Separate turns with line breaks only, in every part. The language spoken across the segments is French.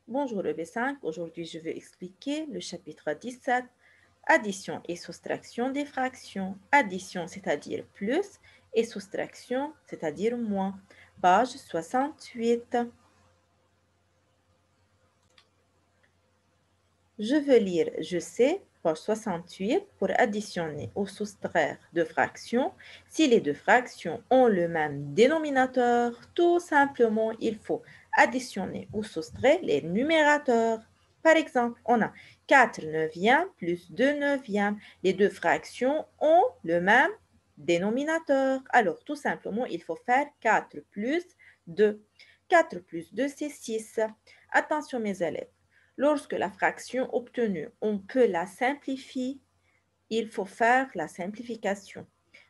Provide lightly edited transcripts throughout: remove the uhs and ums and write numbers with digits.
Bonjour EB5, aujourd'hui je vais expliquer le chapitre 17, addition et soustraction des fractions. Addition, c'est-à-dire plus, et soustraction, c'est-à-dire moins. Page 68. Je veux lire je sais, page 68, pour additionner ou soustraire deux fractions. Si les deux fractions ont le même dénominateur, tout simplement, il faut additionner ou soustraire les numérateurs. Par exemple, on a 4 neuvièmes plus 2 neuvièmes. Les deux fractions ont le même dénominateur. Alors, tout simplement, il faut faire 4 plus 2. 4 plus 2, c'est 6. Attention, mes élèves. Lorsque la fraction obtenue, on peut la simplifier, il faut faire la simplification.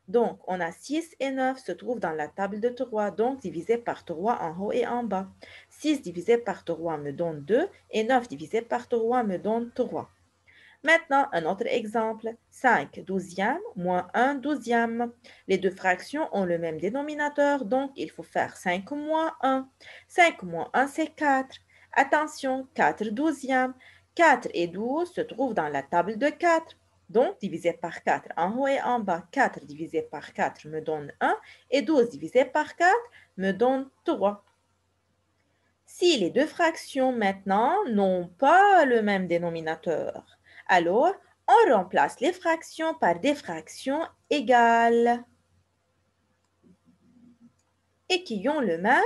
Donc, on a 6 et 9 se trouvent dans la table de 3, donc divisé par 3 en haut et en bas. 6 divisé par 3 me donne 2 et 9 divisé par 3 me donne 3. Maintenant, un autre exemple, 5 douzièmes moins 1 douzième. Les deux fractions ont le même dénominateur, donc il faut faire 5 moins 1. 5 moins 1, c'est 4. Attention, 4 douzièmes. 4 et 12 se trouvent dans la table de 4. Donc, divisé par 4 en haut et en bas, 4 divisé par 4 me donne 1 et 12 divisé par 4 me donne 3. Si les deux fractions maintenant n'ont pas le même dénominateur, alors on remplace les fractions par des fractions égales et qui ont le même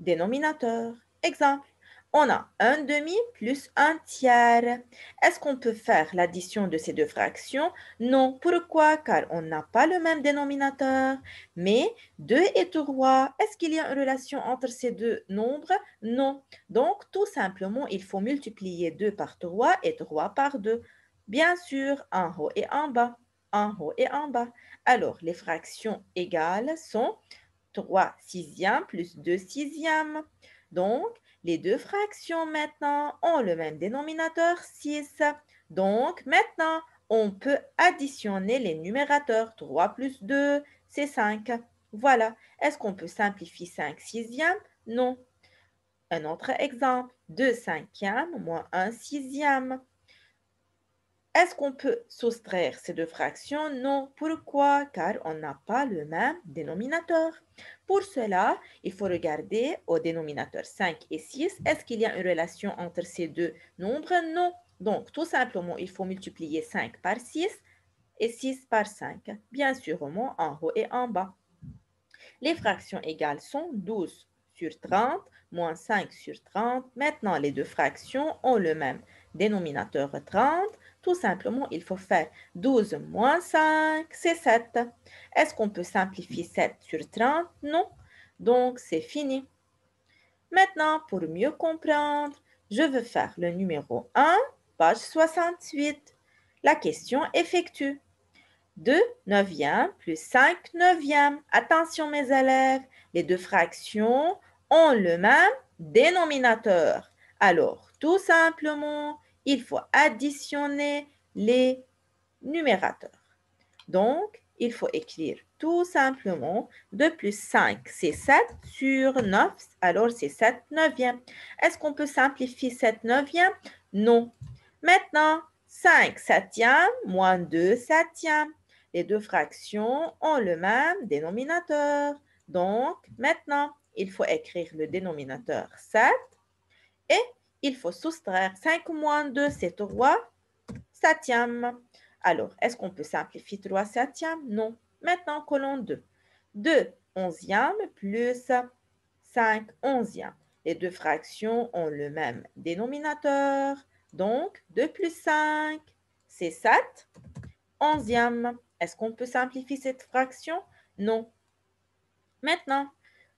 dénominateur. Exemple, on a un demi plus un tiers. Est-ce qu'on peut faire l'addition de ces deux fractions? Non. Pourquoi? Car on n'a pas le même dénominateur. Mais 2 et 3, est-ce qu'il y a une relation entre ces deux nombres? Non. Donc, tout simplement, il faut multiplier 2 par 3 et 3 par 2. Bien sûr, en haut et en bas. En haut et en bas. Alors, les fractions égales sont 3 sixièmes plus 2 sixièmes. Donc, les deux fractions maintenant ont le même dénominateur 6. Donc, maintenant, on peut additionner les numérateurs. 3 plus 2, c'est 5. Voilà. Est-ce qu'on peut simplifier 5 sixièmes? Non. Un autre exemple. 2 cinquièmes moins 1 sixième. Est-ce qu'on peut soustraire ces deux fractions? Non. Pourquoi? Car on n'a pas le même dénominateur. Pour cela, il faut regarder au dénominateur 5 et 6. Est-ce qu'il y a une relation entre ces deux nombres? Non. Donc, tout simplement, il faut multiplier 5 par 6 et 6 par 5. Bien sûr, en haut et en bas. Les fractions égales sont 12 sur 30 moins 5 sur 30. Maintenant, les deux fractions ont le même dénominateur 30. Tout simplement, il faut faire 12 moins 5, c'est 7. Est-ce qu'on peut simplifier 7 sur 30? Non. Donc, c'est fini. Maintenant, pour mieux comprendre, je veux faire le numéro 1, page 68. La question effectue. 2 neuvièmes plus 5 neuvièmes. Attention mes élèves, les deux fractions ont le même dénominateur. Alors, tout simplement, il faut additionner les numérateurs. Donc, il faut écrire tout simplement 2 plus 5, c'est 7 sur 9, alors c'est 7 neuvièmes. Est-ce qu'on peut simplifier 7 neuvièmes? Non. Maintenant, 5 septièmes moins 2 septièmes. Les deux fractions ont le même dénominateur. Donc, maintenant, il faut écrire le dénominateur 7 et il faut soustraire 5 moins 2, c'est 3 septièmes. Alors, est-ce qu'on peut simplifier 3 septièmes? Non. Maintenant, colonne 2. 2 onzièmes plus 5 onzièmes. Les deux fractions ont le même dénominateur. Donc, 2 plus 5, c'est 7 onzièmes. Est-ce qu'on peut simplifier cette fraction? Non. Maintenant,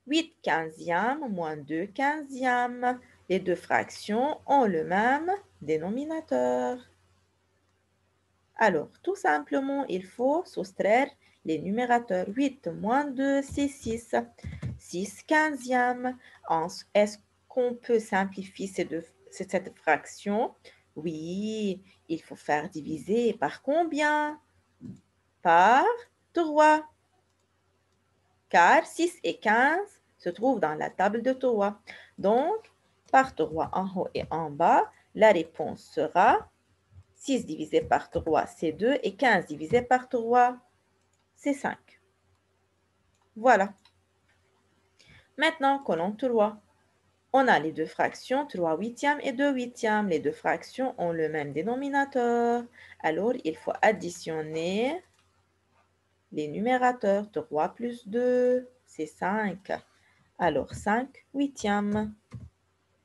8 quinzièmes moins 2 quinzièmes. Les deux fractions ont le même dénominateur. Alors, tout simplement, il faut soustraire les numérateurs. 8 moins 2, c'est 6. 6 quinzièmes. Est-ce qu'on peut simplifier cette fraction? Oui, il faut faire diviser par combien? Par 3. Car 6 et 15 se trouvent dans la table de 3. Donc, par 3 en haut et en bas, la réponse sera 6 divisé par 3, c'est 2, et 15 divisé par 3, c'est 5. Voilà. Maintenant, colonne 3. On a les deux fractions, 3 huitièmes et 2 huitièmes. Les deux fractions ont le même dénominateur. Alors, il faut additionner les numérateurs. 3 plus 2, c'est 5. Alors, 5 huitièmes.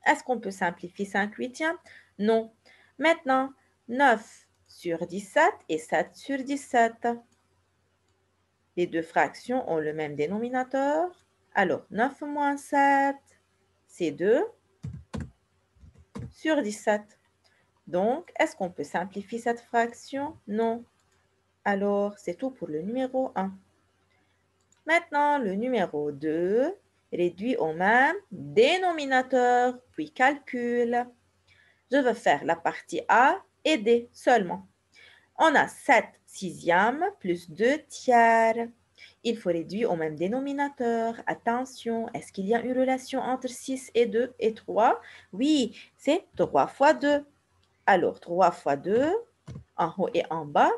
Est-ce qu'on peut simplifier 5 huitièmes? Non. Maintenant, 9 sur 17 et 7 sur 17. Les deux fractions ont le même dénominateur. Alors, 9 moins 7, c'est 2 sur 17. Donc, est-ce qu'on peut simplifier cette fraction? Non. Alors, c'est tout pour le numéro 1. Maintenant, le numéro 2 réduit au même dénominateur, puis calcul. Je vais faire la partie A et D seulement. On a 7 sixièmes plus 2 tiers. Il faut réduire au même dénominateur. Attention, est-ce qu'il y a une relation entre 6 et 2 et 3? Oui, c'est 3 fois 2. Alors, 3 fois 2, en haut et en bas.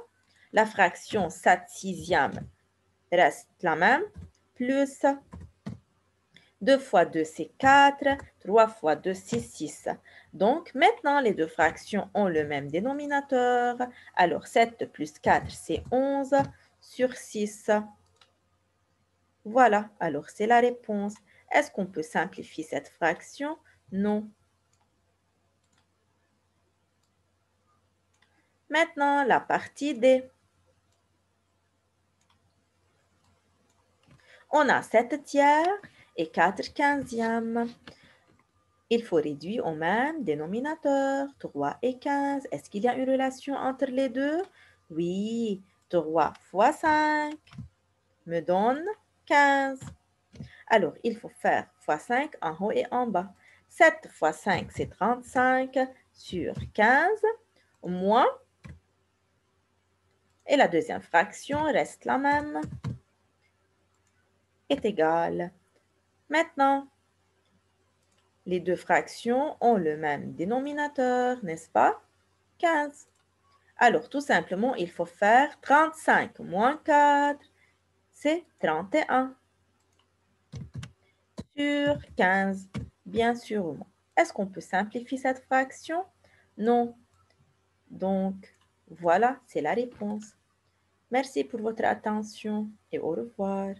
La fraction 7 sixièmes reste la même, plus 2 fois 2, c'est 4. 3 fois 2, c'est 6. Donc, maintenant, les deux fractions ont le même dénominateur. Alors, 7 plus 4, c'est 11 sur 6. Voilà, alors c'est la réponse. Est-ce qu'on peut simplifier cette fraction? Non. Maintenant, la partie D. On a 7 tiers et 4 quinzièmes. Il faut réduire au même dénominateur, 3 et 15. Est-ce qu'il y a une relation entre les deux? Oui, 3 fois 5 me donne 15. Alors, il faut faire fois 5 en haut et en bas. 7 fois 5, c'est 35 sur 15, moins, et la deuxième fraction reste la même, est égale. Maintenant, les deux fractions ont le même dénominateur, n'est-ce pas? 15. Alors, tout simplement, il faut faire 35 moins 4, c'est 31 sur 15, bien sûr. Est-ce qu'on peut simplifier cette fraction? Non. Donc, voilà, c'est la réponse. Merci pour votre attention et au revoir.